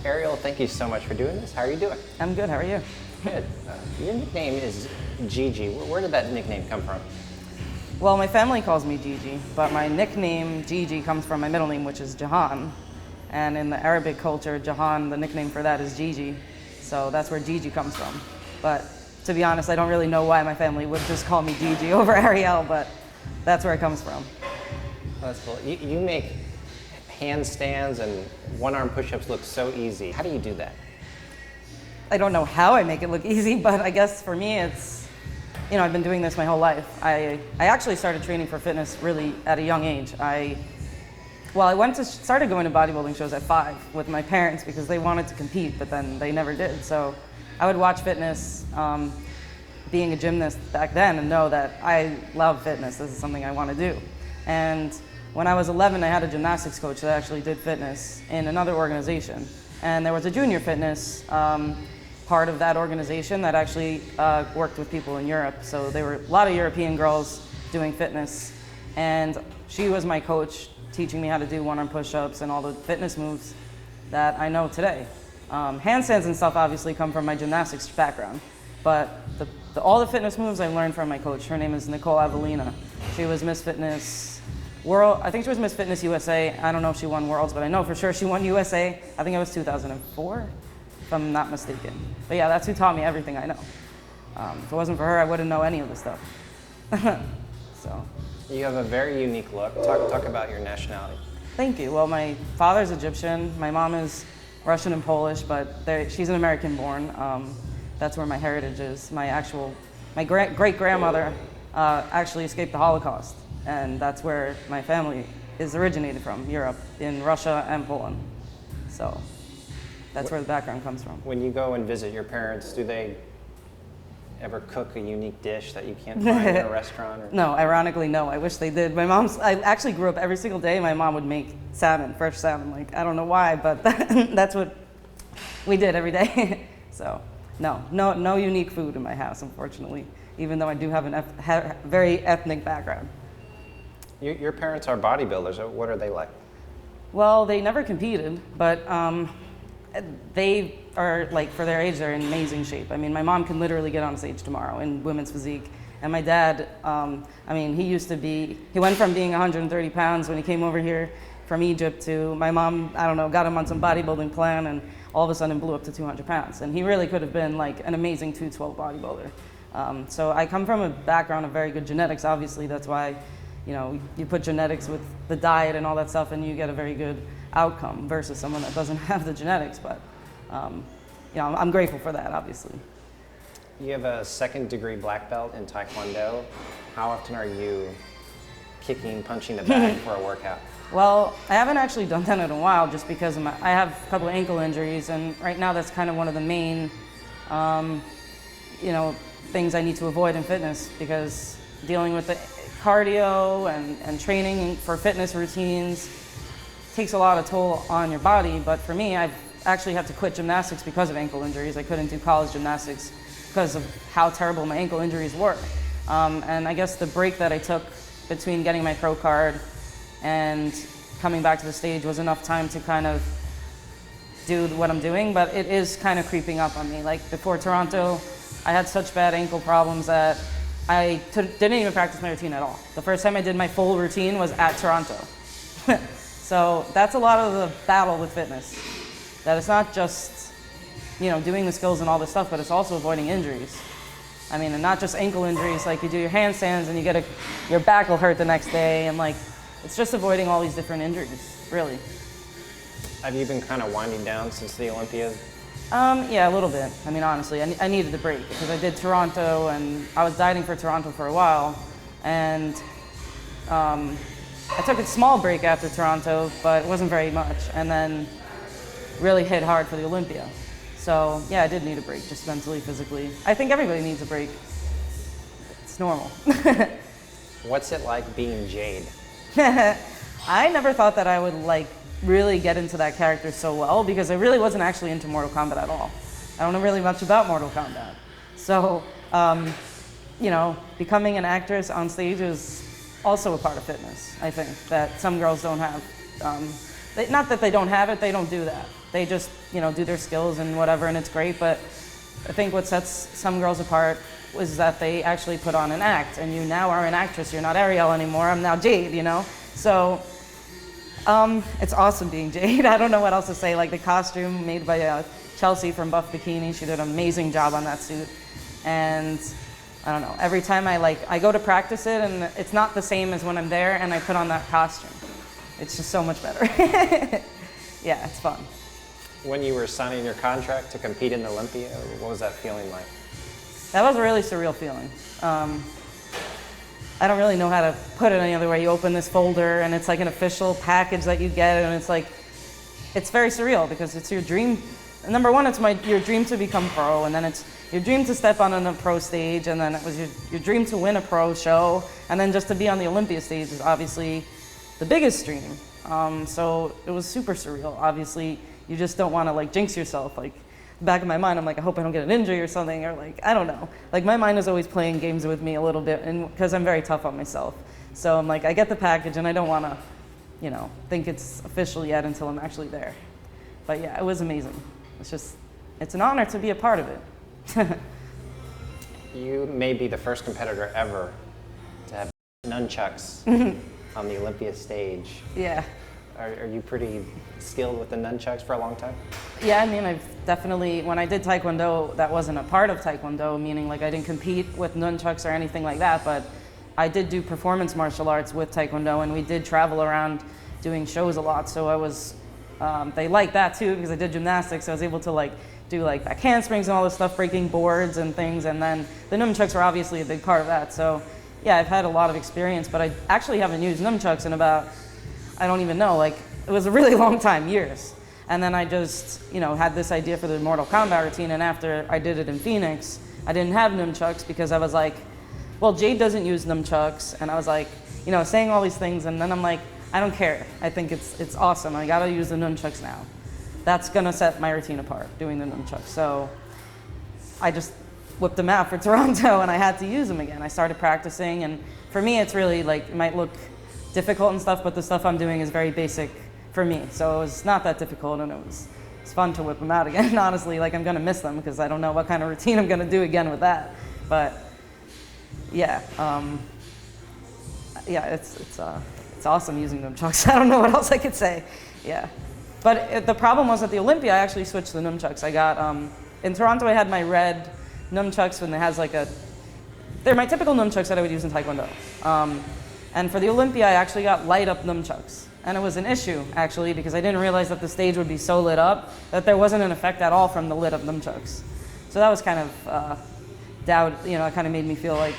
Ariel, thank you so much for doing this. How are you doing? I'm good, how are you? Good. Your nickname is Gigi. Where did that nickname come from? Well, my family calls me Gigi, but my nickname Gigi comes from my middle name, which is Jahan. And in the Arabic culture, Jahan, the nickname for that is Gigi. So that's where Gigi comes from. But to be honest, I don't really know why my family would just call me Gigi over Ariel, but that's where it comes from. That's cool. You make handstands and one-arm push-ups look so easy. How do you do that? I don't know how I make it look easy, but I guess for me it's, I've been doing this my whole life. I actually started training for fitness really at a young age. I started going to bodybuilding shows at 5 with my parents because they wanted to compete, but then they never did. So I would watch fitness, being a gymnast back then, and know that I love fitness. This is something I want to do. And when I was 11, I had a gymnastics coach that actually did fitness in another organization. And there was a junior fitness part of that organization that actually worked with people in Europe. So there were a lot of European girls doing fitness. And she was my coach, teaching me how to do one-arm push-ups and all the fitness moves that I know today. Handstands and stuff obviously come from my gymnastics background. But all the fitness moves I learned from my coach. Her name is Nicole Avelina. She was Miss Fitness World, I think she was Miss Fitness USA. I don't know if she won Worlds, but I know for sure she won USA. I think it was 2004, if I'm not mistaken. But yeah, that's who taught me everything I know. If it wasn't for her, I wouldn't know any of this stuff. So. You have a very unique look. Talk about your nationality. Thank you. Well, my father's Egyptian. My mom is Russian and Polish, but she's an American born. That's where my heritage is. My great-grandmother actually escaped the Holocaust. And that's where my family is originated from, Europe, in Russia and Poland. So that's where the background comes from. When you go and visit your parents, do they ever cook a unique dish that you can't find in a restaurant? Or? No, ironically, no. I wish they did. I actually grew up every single day. My mom would make salmon, fresh salmon. Like, I don't know why, but that's what we did every day. So no unique food in my house, unfortunately, even though I do have a very ethnic background. Your parents are bodybuilders. What are they like? Well, they never competed, but they are, like, for their age, they're in amazing shape. I mean, my mom can literally get on stage tomorrow in women's physique. And my dad, he went from being 130 pounds when he came over here from Egypt to my mom, got him on some bodybuilding plan and all of a sudden blew up to 200 pounds. And he really could have been like an amazing 212 bodybuilder. So I come from a background of very good genetics, obviously. That's why you put genetics with the diet and all that stuff and you get a very good outcome versus someone that doesn't have the genetics. But, I'm grateful for that, obviously. You have a second-degree black belt in Taekwondo. How often are you punching the bag for a workout? Well, I haven't actually done that in a while just because I have a couple of ankle injuries, and right now that's kind of one of the main, things I need to avoid in fitness, because dealing with the cardio and training for fitness routines takes a lot of toll on your body. But for me, I've actually had to quit gymnastics because of ankle injuries. I couldn't do college gymnastics because of how terrible my ankle injuries were. And I guess the break that I took between getting my pro card and coming back to the stage was enough time to kind of do what I'm doing, but it is kind of creeping up on me. Like before Toronto, I had such bad ankle problems that I didn't even practice my routine at all. The first time I did my full routine was at Toronto. So that's a lot of the battle with fitness. That it's not just, doing the skills and all this stuff, but it's also avoiding injuries. I mean, and not just ankle injuries, like you do your handstands and your back will hurt the next day, and like, it's just avoiding all these different injuries, really. Have you been kind of winding down since the Olympiad? Yeah, a little bit. I mean, honestly, I needed a break because I did Toronto and I was dieting for Toronto for a while, and I took a small break after Toronto, but it wasn't very much, and then really hit hard for the Olympia. So yeah, I did need a break, just mentally, physically. I think everybody needs a break. It's normal. What's it like being Jade? I never thought that I would really get into that character so well, because I really wasn't actually into Mortal Kombat at all. I don't know really much about Mortal Kombat. So, becoming an actress on stage is also a part of fitness, I think, that some girls don't have. not that they don't have it, they don't do that. They just, you know, do their skills and whatever, and it's great. But I think what sets some girls apart was that they actually put on an act, and you now are an actress. You're not Ariel anymore. I'm now Jade, you know? So it's awesome being Jade. I don't know what else to say. Like the costume made by Chelsea from Buff Bikini, she did an amazing job on that suit. And I don't know, every time I go to practice it, and it's not the same as when I'm there and I put on that costume. It's just so much better. Yeah, it's fun. When you were signing your contract to compete in Olympia, what was that feeling like? That was a really surreal feeling. I don't really know how to put it any other way. You open this folder and it's like an official package that you get, and it's like, it's very surreal because it's your dream. Number one, it's your dream to become pro, and then it's your dream to step on a pro stage, and then it was your dream to win a pro show, and then just to be on the Olympia stage is obviously the biggest dream. So it was super surreal. Obviously, you just don't want to like jinx yourself. Like, back of my mind, I'm like, I hope I don't get an injury or something, or like, I don't know. Like, my mind is always playing games with me a little bit, and because I'm very tough on myself. So I'm like, I get the package, and I don't want to, you know, think it's official yet until I'm actually there. But yeah, it was amazing. It's an honor to be a part of it. You may be the first competitor ever to have nunchucks on the Olympia stage. Yeah. Are you pretty skilled with the nunchucks for a long time? Yeah, I mean, I've definitely, when I did Taekwondo, that wasn't a part of Taekwondo, meaning like I didn't compete with nunchucks or anything like that, but I did do performance martial arts with Taekwondo, and we did travel around doing shows a lot, so I was, they liked that too because I did gymnastics, so I was able to like do like back handsprings and all this stuff, breaking boards and things, and then the nunchucks were obviously a big part of that. So yeah, I've had a lot of experience, but I actually haven't used nunchucks in about, I don't even know, like it was a really long time, years. And then I just, you know, had this idea for the Mortal Kombat routine, and after I did it in Phoenix, I didn't have nunchucks because I was like, well, Jade doesn't use nunchucks, and I was like, you know, saying all these things, and then I'm like, I don't care. I think it's awesome. I gotta use the nunchucks now. That's gonna set my routine apart, doing the nunchucks. So I just whipped them out for Toronto, and I had to use them again. I started practicing, and for me, it's really like, it might look difficult and stuff, but the stuff I'm doing is very basic for me. So it was not that difficult, and it's fun to whip them out again. Honestly, like I'm gonna miss them because I don't know what kind of routine I'm gonna do again with that. But yeah, yeah, it's awesome using nunchucks. I don't know what else I could say. Yeah, but the problem was at the Olympia, I actually switched the nunchucks. I got in Toronto, I had my red nunchucks, and it has like they're my typical nunchucks that I would use in Taekwondo. And for the Olympia, I actually got light up nunchucks. And it was an issue, actually, because I didn't realize that the stage would be so lit up that there wasn't an effect at all from the lit up nunchucks. So that was kind of you know, it kind of made me feel like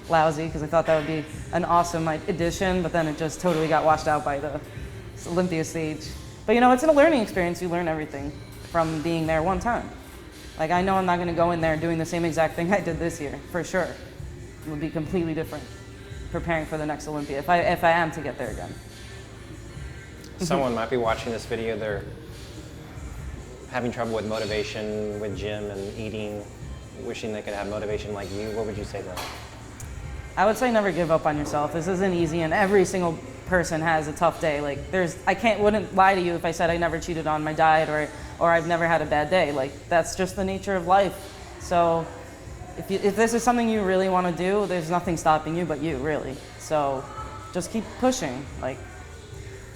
lousy because I thought that would be an awesome addition, but then it just totally got washed out by the Olympia stage. But you know, it's a learning experience. You learn everything from being there one time. Like, I know I'm not going to go in there doing the same exact thing I did this year, for sure. It would be completely different preparing for the next Olympia, if I am to get there again. Someone might be watching this video, they're having trouble with motivation with gym and eating, wishing they could have motivation like you. What would you say to them? I would say never give up on yourself. This isn't easy, and every single person has a tough day. Like, wouldn't lie to you if I said I never cheated on my diet or I've never had a bad day. Like, that's just the nature of life. So if this is something you really want to do, there's nothing stopping you but you, really. So just keep pushing. Like,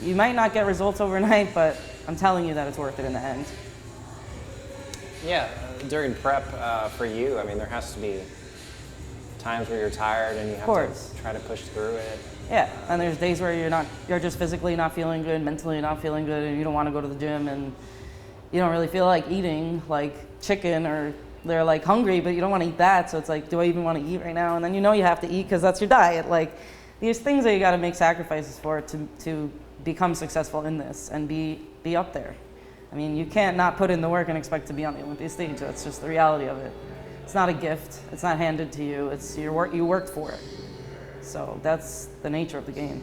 you might not get results overnight, but I'm telling you that it's worth it in the end. Yeah, during prep for you, I mean, there has to be times where you're tired and you have to try to push through it. Yeah, and there's days where you're just physically not feeling good, mentally not feeling good, and you don't want to go to the gym, and you don't really feel like eating like chicken, or they're like hungry, but you don't want to eat that, so it's like, do I even want to eat right now? And then you know you have to eat because that's your diet. Like, these things that you got to make sacrifices for to become successful in this and be up there. I mean, you can't not put in the work and expect to be on the Olympic stage. That's just the reality of it. It's not a gift. It's not handed to you. It's your work. You worked for it. So that's the nature of the game.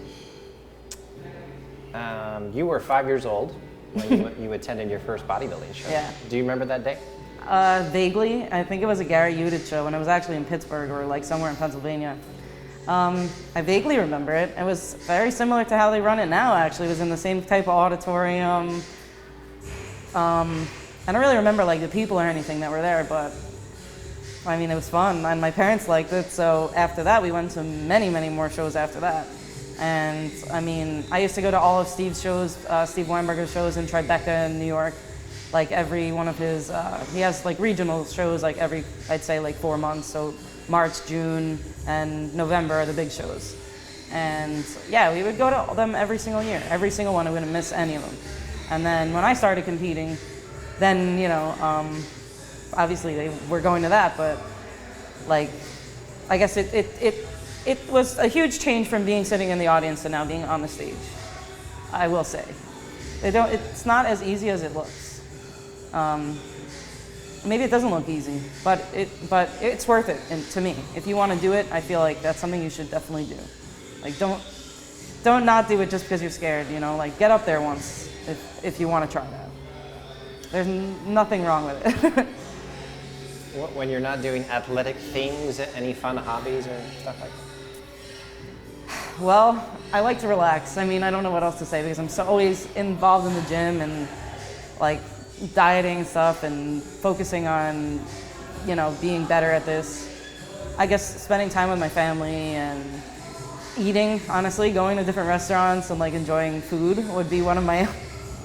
You were 5 years old when you attended your first bodybuilding show. Yeah. Do you remember that day? Vaguely. I think it was a Gary Udit show, and it was actually in Pittsburgh or like somewhere in Pennsylvania. I vaguely remember it. It was very similar to how they run it now, actually. It was in the same type of auditorium. I don't really remember like the people or anything that were there, but I mean, it was fun, and my parents liked it, so after that, we went to many, many more shows after that. And I mean, I used to go to all of Steve's shows, Steve Weinberger's shows in Tribeca in New York, like every one of his, he has like regional shows like every, I'd say like 4 months, so March, June, and November are the big shows. And yeah, we would go to them every single year, every single one, I wouldn't miss any of them. And then when I started competing, then, you know, obviously they were going to that, but like, I guess it was a huge change from being sitting in the audience to now being on the stage, I will say. It's not as easy as it looks. Maybe it doesn't look easy, but it's worth it to me. If you want to do it, I feel like that's something you should definitely do. Like, don't not do it just because you're scared, you know, like get up there once if you want to try that. There's nothing wrong with it. When you're not doing athletic things, any fun hobbies or stuff like that? Well, I like to relax. I mean, I don't know what else to say because I'm always involved in the gym and like dieting and stuff and focusing on, you know, being better at this. I guess spending time with my family and eating, honestly, going to different restaurants and like enjoying food would be one of my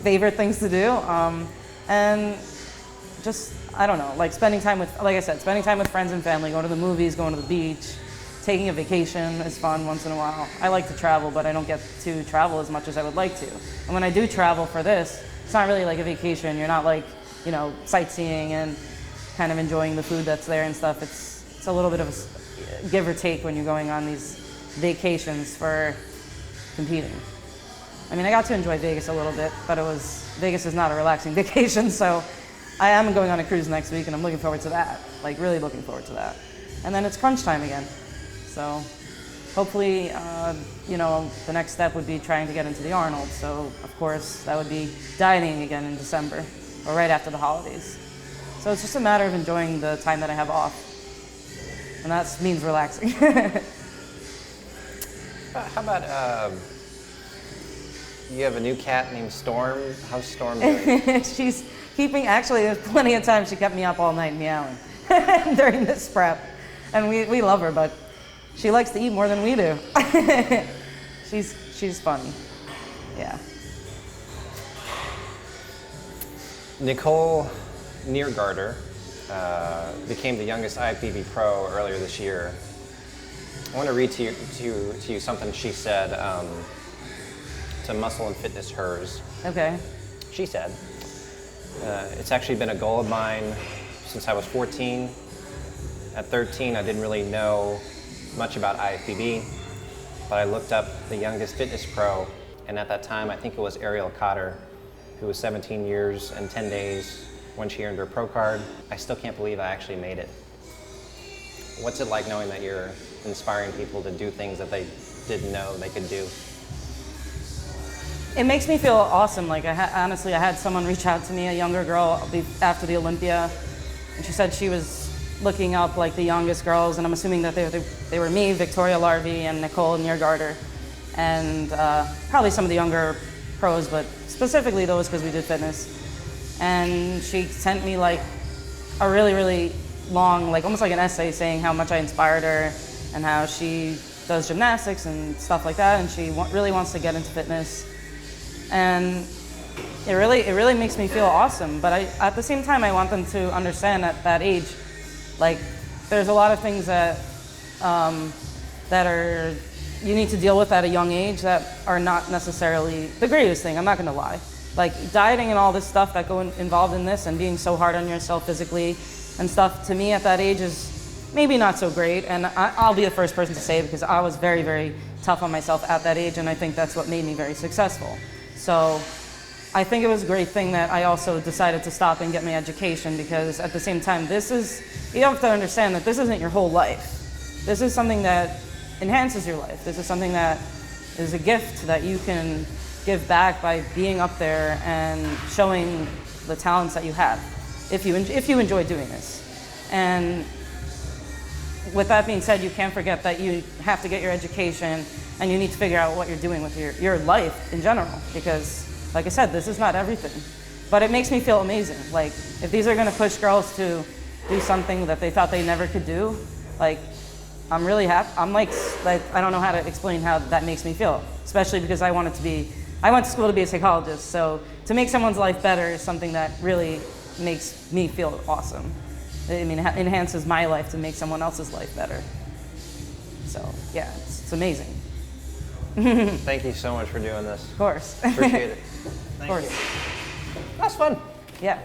favorite things to do. And just, I don't know, like spending time with, like I said, spending time with friends and family, going to the movies, going to the beach, taking a vacation is fun once in a while. I like to travel, but I don't get to travel as much as I would like to. And when I do travel for this, it's not really like a vacation. You're not like, you know, sightseeing and kind of enjoying the food that's there and stuff. It's a little bit of a give or take when you're going on these vacations for competing. I mean, I got to enjoy Vegas a little bit, but Vegas is not a relaxing vacation, so I am going on a cruise next week, and I'm looking forward to that, like really looking forward to that. And then it's crunch time again. So hopefully, you know, the next step would be trying to get into the Arnold. So of course, that would be dieting again in December, or right after the holidays. So it's just a matter of enjoying the time that I have off. And that means relaxing. How about, you have a new cat named Storm. How's Storm doing? She's keeping, actually, there's plenty of times she kept me up all night meowing during this prep. And we love her, but she likes to eat more than we do. She's funny, yeah. Nicole Niergarter became the youngest IFBB pro earlier this year. I want to read to you something she said to Muscle and Fitness Hers. Okay. She said, it's actually been a goal of mine since I was 14. At 13, I didn't really know much about IFBB, but I looked up the youngest fitness pro, and at that time, I think it was Ariel Khadr, who was 17 years and 10 days when she earned her pro card. I still can't believe I actually made it. What's it like knowing that you're inspiring people to do things that they didn't know they could do? It makes me feel awesome. Like, honestly, I had someone reach out to me, a younger girl, after the Olympia, and she said she was looking up like the youngest girls, and I'm assuming that they were me, Victoria Larvey, and Nicole Niergarter, and probably some of the younger pros, but specifically those because we did fitness. And she sent me like a really, really long, like almost like an essay saying how much I inspired her and how she does gymnastics and stuff like that, and she really wants to get into fitness. And it really makes me feel awesome. But at the same time, I want them to understand at that age, like there's a lot of things that you need to deal with at a young age that are not necessarily the greatest thing. I'm not going to lie. Like dieting and all this stuff that involved in this and being so hard on yourself physically and stuff, to me at that age is maybe not so great. And I'll be the first person to say it because I was very, very tough on myself at that age, and I think that's what made me very successful. So I think it was a great thing that I also decided to stop and get my education, because at the same time, you have to understand that this isn't your whole life. This is something that enhances your life. This is something that is a gift that you can give back by being up there and showing the talents that you have, if you enjoy doing this. And with that being said, you can't forget that you have to get your education and you need to figure out what you're doing with your life in general, because like I said, this is not everything. But it makes me feel amazing. Like, if these are gonna push girls to do something that they thought they never could do, like, I'm really happy. I'm like, I don't know how to explain how that makes me feel, especially because I went to school to be a psychologist, so to make someone's life better is something that really makes me feel awesome. I mean, it enhances my life to make someone else's life better. So, yeah, it's amazing. Thank you so much for doing this. Of course. Appreciate it. Of course. That's fun. Yeah.